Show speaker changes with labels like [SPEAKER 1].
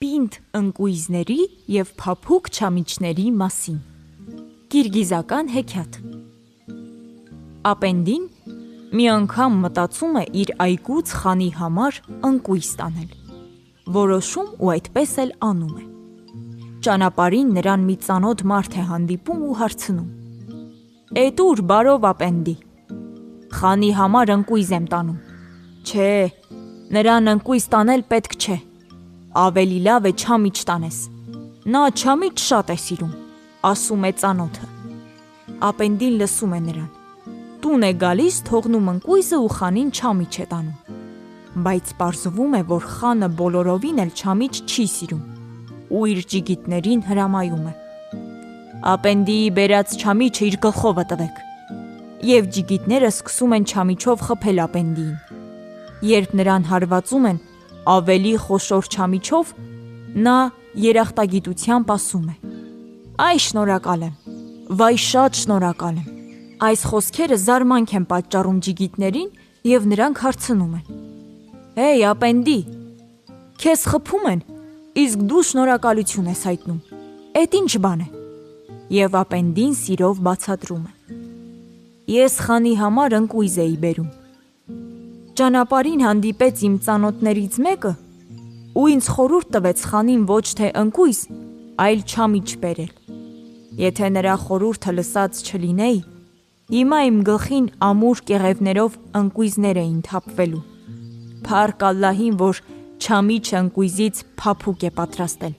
[SPEAKER 1] պինդ ընկույզների և փափուկ չամիչների մասին։ Կիրգիզական հեքիաթ։ Ապենդին մի անգամ մտածում է իր այգուց խանի համար ընկույզ տանել։ Որոշում ու այդպես էլ անում է։ Ճանապարհին նրան մի ծանոթ մարդ է հանդիպում ու հարցնում. «Էդ ուր, բարով ապենդի, խանի համար ընկույզ եմ տանում»։ «Չէ, նրան ընկույզ տանել պետք չէ, ավելի լավ է չամիչ տանես, նա չամիչ շատ է սիրում», ասում է ծանոթը։ Ապենդին լսում է նրան, տուն է գալիս, թողնում ընկույզը ու խանին չամիչ է տանում։ Բայց պարզվում է, որ խանը բոլորովին էլ չամիչ չի սիրում ու իր ջիգիտներին հրամայում է. «Ապենդիի բերած չամիչը իր գլխովը տվեք»։ Եվ ջիգիտները սկսում են չամիչով խփել ապենդիին։ Երբ նրան հարվածում են ավելի խոշոր չամիչով, նա երախտագիտությամբ ասում է. «Այ շնորհակալ եմ, վայ շատ շնորհակալ եմ»։ Այս խոսքերը զարմանք են պատճառում ջիգիտներին և նրանք հարցնում են. «Հեյ ապենդի, քեզ խփում են, իսկ դու շնորհակալություն ես հայտնում, էդ ինչ բան է»։ Եվ ապենդին սիրով բացատրում է. «Ես խանի համար ընկույզ էի բերում։ Ճանապարհին հանդիպեց իմ ծանոթներից մեկը ու ինձ խորհուրդ տվեց խանին ոչ թե ընկույզ, այլ չամիչ բերել։ Եթե նրա խորհուրդը լսած չլինեի, հիմա իմ գլխին ամուր կեղևներով ընկույզներ էին թափվելու։ Փառք Ալլահին, որ չամիչը ընկույզից փափուկ է պատրաստել»։